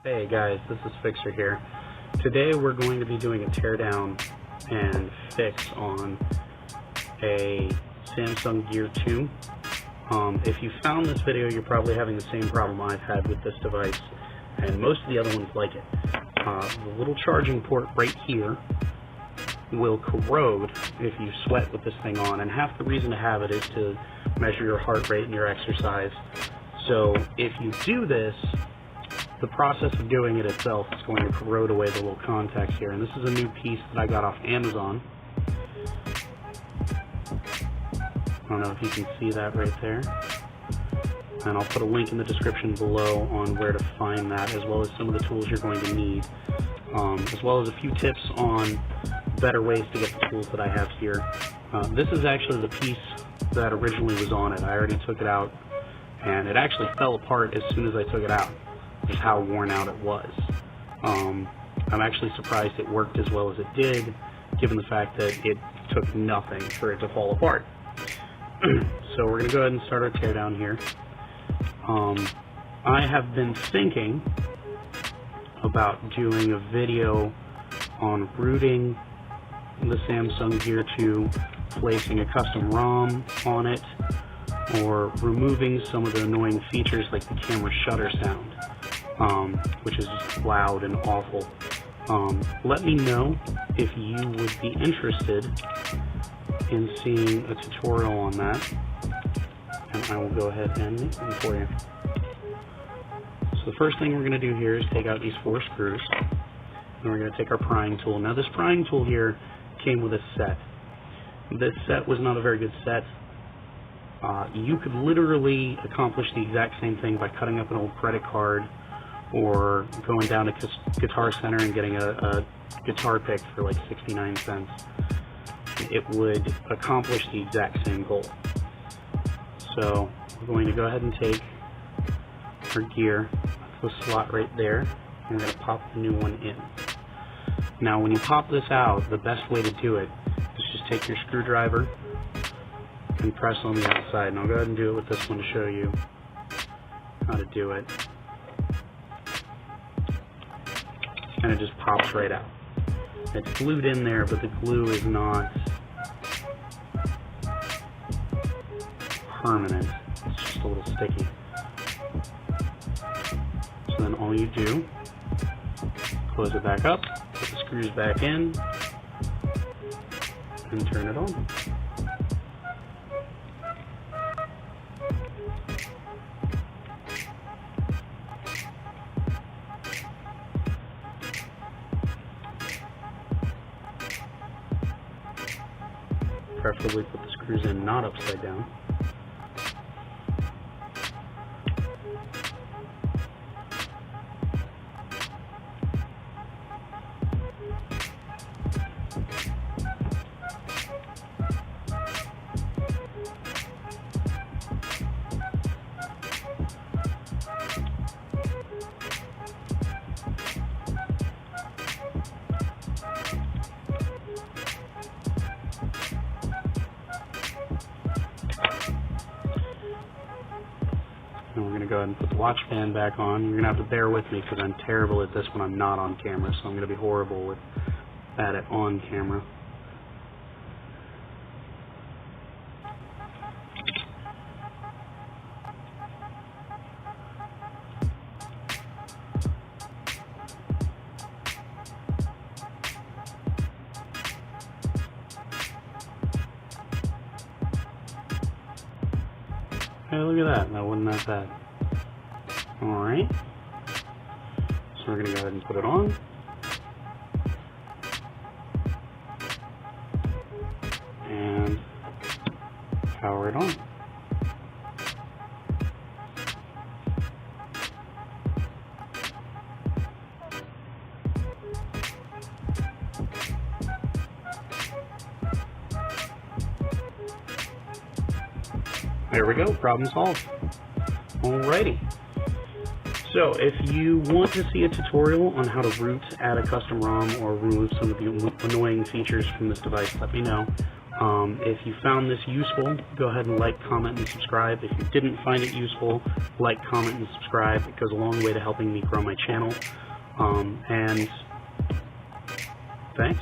Hey guys, this is Fixer here. Today we're going to be doing a teardown and fix on a Samsung Gear 2. If you found this video, you're probably having the same problem I've had with this device, and most of the other ones like it. The little charging port right here will corrode if you sweat with this thing on, and half the reason to have it is to measure your heart rate and your exercise. So if you do this, the process of doing it itself is going to corrode away the little contacts here. And this is a new piece that I got off Amazon. I don't know if you can see that right there. And I'll put a link in the description below on where to find that, as well as some of the tools you're going to need, as well as a few tips on better ways to get the tools that I have here. This is actually the piece that originally was on it. I already took it out, and it actually fell apart as soon as I took it out. Just how worn out it was. I'm actually surprised it worked as well as it did, given the fact that it took nothing for it to fall apart. So we're going to go ahead and start our teardown here. I have been thinking about doing a video on rooting the Samsung Gear 2, placing a custom ROM on it, or removing some of the annoying features like the camera shutter sound, which is just loud and awful. Let me know if you would be interested in seeing a tutorial on that, and I will go ahead and make them for you. So the first thing we're going to do here is take out these 4 screws, and we're going to take our prying tool. Now this prying tool here came with a set. This set was not a very good set. You could literally accomplish the exact same thing by cutting up an old credit card or going down to Guitar Center and getting a guitar pick for like 69 cents. It would accomplish the exact same goal. So we're going to go ahead and take our gear, the slot right there, and we're going to pop the new one in. Now when you pop this out, the best way to do it is just take your screwdriver and press on the outside, and I'll go ahead and do it with this one to show you how to do it. And it just pops right out. It's glued in there, but the glue is not permanent. It's just a little sticky. So then all you do, close it back up, put the screws back in, and turn it on. Preferably put the screws in not upside down. And we're going to go ahead and put the watch band back on. You're going to have to bear with me because I'm terrible at this when I'm not on camera, so I'm going to be horrible with that at on camera. Hey, look at that. That wasn't that bad. Alright. So we're going to go ahead and put it on. And power it on. There we go, problem solved. Alrighty. So if you want to see a tutorial on how to root, add a custom ROM, or remove some of the annoying features from this device, let me know. If you found this useful, go ahead and like, comment, and subscribe. If you didn't find it useful, like, comment, and subscribe. It goes a long way to helping me grow my channel. And thanks.